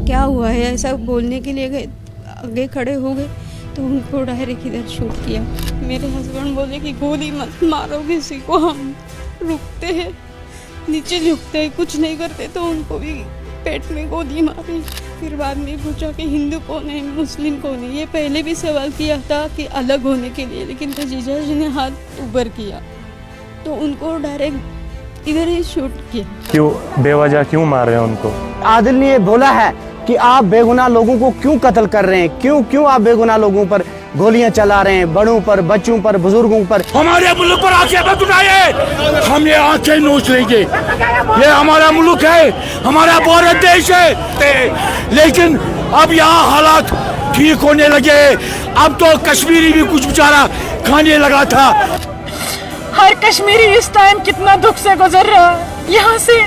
क्या हुआ है ऐसा बोलने के लिए गए, आगे खड़े हो गए तो उनको डायरेक्ट इधर शूट किया। मेरे हस्बैंड बोले कि गोली मत मारो किसी को, हम रुकते हैं, नीचे झुकते हैं, कुछ नहीं करते, तो उनको भी पेट में गोली मारी। फिर बाद में पूछा कि हिंदू कौन है मुस्लिम कौन है। ये पहले भी सवाल किया था कि अलग होने के लिए, लेकिन तो जीजा जी ने हाथ ऊपर किया तो उनको डायरेक्ट इधर ही शूट किया। क्यों बेवजह क्यों मार रहे हैं उनको? आदिल ने ये बोला है कि आप बेगुनाह लोगों को क्यों कत्ल कर रहे हैं, क्यों आप बेगुनाह लोगों पर गोलियां चला रहे हैं, बड़ों पर, बच्चों पर, बुजुर्गों पर। हमारे मुल्क पर आंखें मत उठाइए, हम ये आंखें नोच लेंगे। ये हमारा मुल्क है, हमारा भारत देश है, लेकिन अब यहाँ हालात ठीक होने लगे। अब तो कश्मीरी भी कुछ बेचारा खाने लगा था। हर कश्मीरी इस टाइम कितना दुख से गुजर रहा है। यहाँ से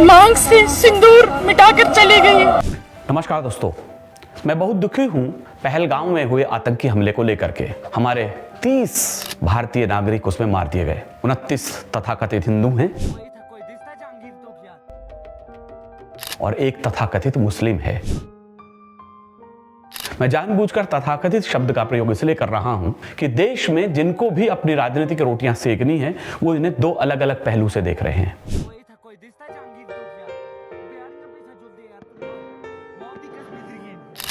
मांग से सिंदूर मिटाकर चली गई। नमस्कार दोस्तों, मैं बहुत दुखी हूँ पहलगाम में हुए आतंकी हमले को लेकर के। हमारे 30 भारतीय नागरिक उसमें मार दिए गए। 29 तथाकथित हिंदू हैं और एक तथाकथित मुस्लिम है। मैं जानबूझकर तथाकथित शब्द का प्रयोग इसलिए कर रहा हूं कि देश में जिनको भी अपनी राजनीतिक रोटियां सेकनी है वो इन्हें दो अलग अलग पहलू से देख रहे हैं।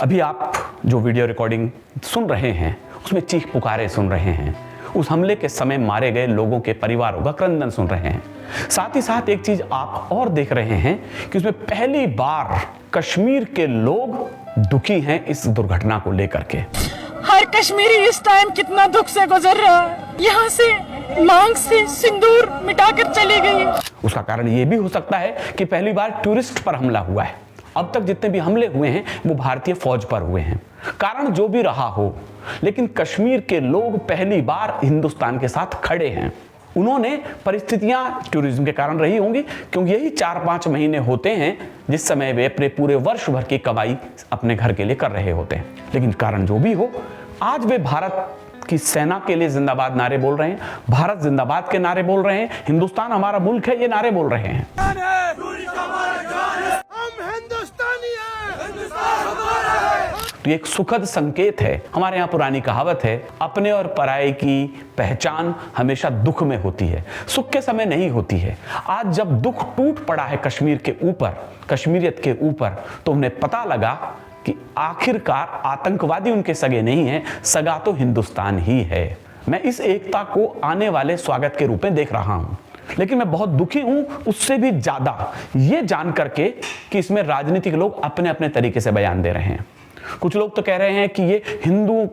अभी आप जो वीडियो रिकॉर्डिंग सुन रहे हैं उसमें चीख पुकारे सुन रहे हैं, उस हमले के समय मारे गए लोगों के परिवारों का क्रंदन सुन रहे हैं। साथ ही साथ एक चीज आप और देख रहे हैं कि उसमें पहली बार कश्मीर के लोग दुखी हैं इस दुर्घटना को लेकर के। हर कश्मीरी इस टाइम कितना दुख से गुजर रहा है। यहाँ से मांग से सिंदूर मिटाकर चली गई। उसका कारण यह भी हो सकता है कि पहली बार टूरिस्ट पर हमला हुआ है। अब तक जितने भी हमले हुए हैं वो भारतीय फौज पर हुए हैं। कारण जो भी रहा हो, लेकिन कश्मीर के लोग पहली बार हिंदुस्तान के साथ खड़े हैं। उन्होंने परिस्थितियां टूरिज्म के कारण रही होंगी, क्योंकि यही 4-5 महीने होते हैं जिस समय वे अपने पूरे वर्ष भर की कमाई अपने घर के लिए कर रहे होते हैं। लेकिन कारण जो भी हो, आज वे भारत की सेना के लिए जिंदाबाद नारे बोल रहे हैं, भारत जिंदाबाद के नारे बोल रहे हैं, हिंदुस्तान हमारा मुल्क है ये नारे बोल रहे हैं। तो एक सुखद संकेत है। हमारे यहाँ पुरानी कहावत है, अपने और पराये की पहचान हमेशा दुख में होती है, सुख के समय नहीं होती है। आज जब दुख टूट पड़ा है कश्मीर के ऊपर, कश्मीरियत के ऊपर, तो उन्हें पता लगा कि आखिरकार आतंकवादी उनके सगे नहीं है, सगा तो हिंदुस्तान ही है। मैं इस एकता को आने वाले स्वागत के रूप में देख रहा हूं, लेकिन मैं बहुत दुखी हूं उससे भी ज्यादा ये जान करके कि इसमें राजनीतिक लोग अपने अपने तरीके से बयान दे रहे हैं। कुछ लोग तो कह रहे हैं कि ये हिंदुओं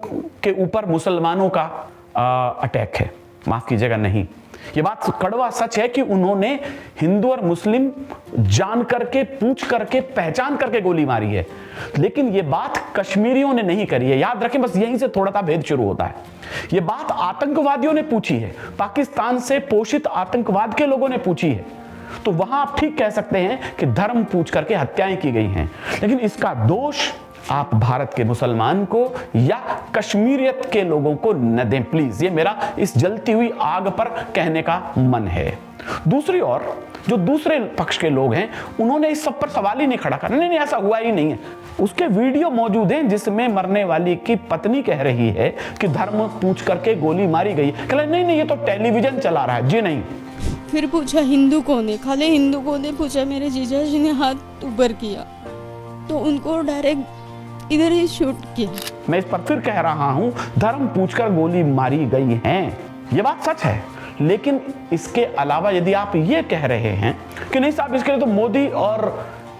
के ऊपर मुसलमानों का अटैक है। माफ कीजिएगा, नहीं, ये बात कड़वा सच है कि उन्होंने हिंदू और मुस्लिम जान करके, पूछ करके, पहचान करके गोली मारी है, लेकिन ये बात कश्मीरियों ने नहीं करी है। याद रखें, बस यहीं से थोड़ा सा भेद शुरू होता है। ये बात आतंकवादियों ने पूछी है, पाकिस्तान से पोषित आतंकवाद के लोगों ने पूछी है। तो वहां आप ठीक कह सकते हैं कि धर्म पूछ करके हत्याएं की गई हैं, लेकिन इसका दोष आप भारत के मुसलमान को या कश्मीरियत के लोगों को न दें प्लीज। ये मेरा इस जलती हुई आग पर कहने का मन है। दूसरी ओर जो दूसरे पक्ष के लोग हैं उन्होंने इस सब पर सवाल ही नहीं खड़ा करा। नहीं, ऐसा हुआ ही नहीं है। उसके वीडियो मौजूद हैं जिसमें मरने वाली की पत्नी कह रही है कि धर्म पूछ करके गोली मारी गई। कहला नहीं, ये तो टेलीविजन चला रहा है। जी नहीं। फिर पूछा हिंदू कौन है, खाली हिंदू कौन है पूछा। मेरे जीजा जी ने हाथ ऊपर किया तो उनको डायरेक्ट इधर ही शूट किया। मैं इस पर फिर कह रहा हूं, धर्म पूछकर गोली मारी गई है, ये बात सच है। लेकिन इसके अलावा यदि आप ये कह रहे हैं कि नहीं साहब इसके लिए तो मोदी और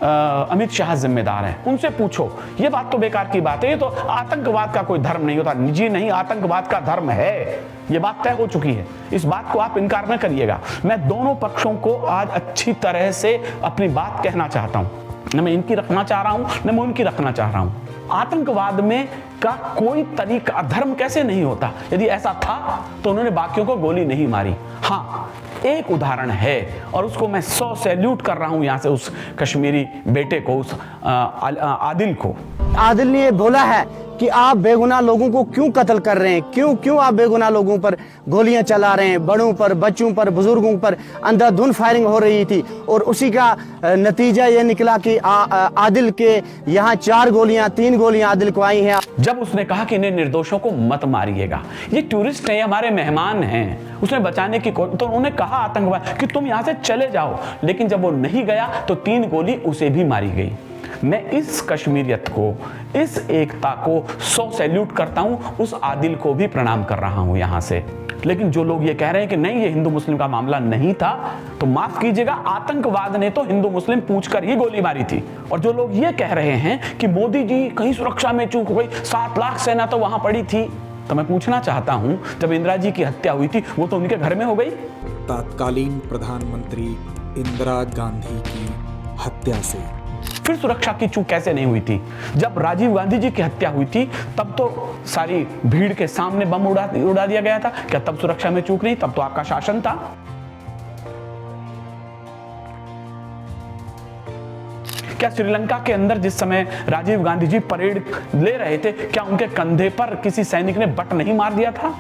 अमित शाह जिम्मेदार हैं, उनसे पूछो, ये बात तो बेकार की बात है। ये तो आतंकवाद का कोई धर्म नहीं होता। जी नहीं, आतंकवाद का धर्म है, ये बात तय हो चुकी है। इस बात को आप इनकार न करिएगा। मैं दोनों पक्षों को आज अच्छी तरह से अपनी बात कहना चाहता हूं। न मैं इनकी रखना चाह रहा हूं, न मैं उनकी रखना चाह रहा हूं। आतंकवाद में का कोई तरीका धर्म कैसे नहीं होता। यदि ऐसा था तो उन्होंने बाकियों को गोली नहीं मारी। हाँ, एक उदाहरण है और उसको मैं 100 सैल्यूट कर रहा हूं यहां से उस कश्मीरी बेटे को, उस आदिल को। आदिल ने ये बोला है कि आप बेगुनाह लोगों को क्यों कत्ल कर रहे हैं, क्यों आप बेगुनाह लोगों पर गोलियां चला रहे हैं, बड़ों पर, बच्चों पर, बुजुर्गों पर अंधाधुंध फायरिंग हो रही थी और उसी का नतीजा ये निकला कि आदिल के यहाँ 3 गोलियां आदिल को आई हैं। जब उसने कहा कि इन्हें निर्दोषों को मत मारिएगा, ये टूरिस्ट हैं, हमारे मेहमान हैं, उसने बचाने की तो उन्होंने कहा आतंकवाद कि तुम यहां से चले जाओ, लेकिन जब वो नहीं गया तो 3 गोली उसे भी मारी गई। मैं इस कश्मीरियत को, इस एकता को 100 सैल्यूट करता हूं, उस आदिल को भी प्रणाम कर रहा हूं यहां से। लेकिन जो लोग ये कह रहे हैं कि नहीं ये हिंदू मुस्लिम का मामला नहीं था, तो माफ कीजिएगा, आतंकवाद ने तो हिंदू मुस्लिम पूछकर ही गोली मारी थी। और जो लोग ये कह रहे हैं कि मोदी जी कहीं सुरक्षा में चूक हो गई, 7 लाख सेना तो वहां पड़ी थी, तो मैं पूछना चाहता हूं, जब इंदिरा जी की हत्या हुई थी वो तो उनके घर में हो गई। तत्कालीन प्रधानमंत्री इंदिरा गांधी की हत्या से फिर सुरक्षा की चूक कैसे नहीं हुई थी? जब राजीव गांधी जी की हत्या हुई थी तब तो सारी भीड़ के सामने बम उड़ा दिया गया था, क्या तब सुरक्षा में चूक नहीं? तब तो आपका शासन था। क्या श्रीलंका के अंदर जिस समय राजीव गांधी जी परेड ले रहे थे, क्या उनके कंधे पर किसी सैनिक ने बट नहीं मार दिया था?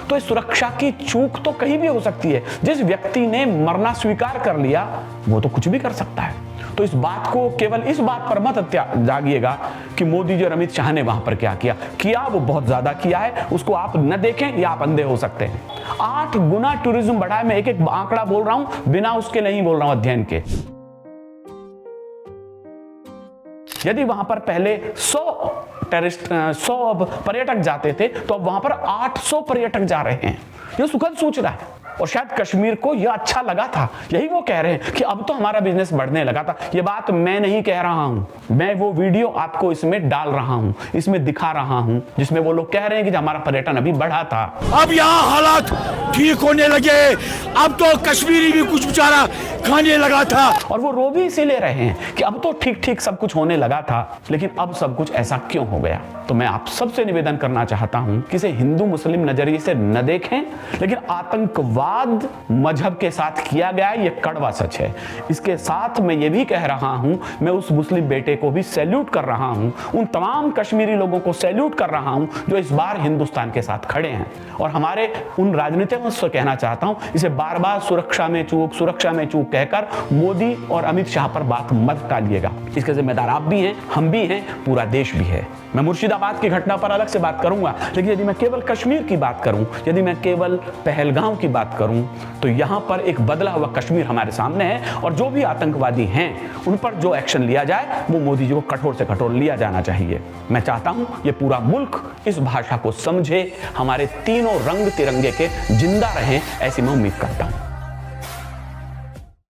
तो इस सुरक्षा की चूक तो कहीं भी हो सकती है। जिस व्यक्ति ने मरना स्वीकार कर लिया वो तो कुछ भी कर सकता है। तो इस बात को केवल इस बात पर मत जागिएगा कि मोदी जी और अमित शाह ने वहां पर क्या किया वो बहुत ज्यादा किया है, उसको आप न देखें या आप अंधे हो सकते हैं। 8 गुना टूरिज्म बढ़ा है। मैं एक आंकड़ा बोल रहा हूं, बिना उसके नहीं बोल रहा हूं, अध्ययन के। यदि वहां पर पहले 100 पर्यटक जाते थे तो अब वहां पर 800 पर्यटक जा रहे हैं। यह सुखद सूचना है और शायद कश्मीर को यह अच्छा लगा था। यही वो कह रहे हैं कि अब तो हमारा बिजनेस बढ़ने लगा था। ये बात मैं नहीं कह रहा हूं, मैं वो वीडियो आपको इसमें डाल रहा हूं, इसमें दिखा रहा हूं, जिसमें वो लोग कह रहे हैं कि हमारा पर्यटन अभी बढ़ा था। अब यहाँ हालात ठीक होने लगे, अब तो कश्मीरी भी कुछ बेचारा खाने लगा था। और वो रो भी इसीलिए रहे हैं कि अब तो ठीक ठीक सब कुछ होने लगा था, लेकिन अब सब कुछ ऐसा क्यों हो गया? तो मैं आप सबसे निवेदन करना चाहता हूं कि इसे हिंदू मुस्लिम नजरिए से न देखें, लेकिन आतंकवाद मजहब के साथ किया गया है, ये कड़वा सच है। इसके साथ मैं ये भी कह रहा हूं, मैं उस मुस्लिम बेटे को भी सैल्यूट कर रहा हूं, उन तमाम कश्मीरी लोगों को सैल्यूट कर रहा हूं जो इस बार हिंदुस्तान के साथ खड़े हैं। और हमारे उन राजनीतिज्ञों से कहना चाहता हूं, इसे बार बार सुरक्षा में चूक कहकर मोदी और अमित शाह पर बात मत टालिएगा। इसके जिम्मेदार आप भी हैं, हम भी हैं, पूरा देश भी है। मैं मुर्शिदाबाद की घटना पर अलग से बात करूंगा, लेकिन यदि मैं केवल कश्मीर की बात करूं, यदि मैं केवल पहलगाम की बात करूं, तो यहां पर एक बदला हुआ कश्मीर हमारे सामने है। और जो भी आतंकवादी हैं उन पर जो एक्शन लिया जाए वो मोदी जी को कठोर से कठोर लिया जाना चाहिए। मैं चाहता हूं ये पूरा मुल्क इस भाषा को समझे, हमारे तीनों रंग तिरंगे के जिंदा रहें, ऐसी मैं उम्मीद करता हूं।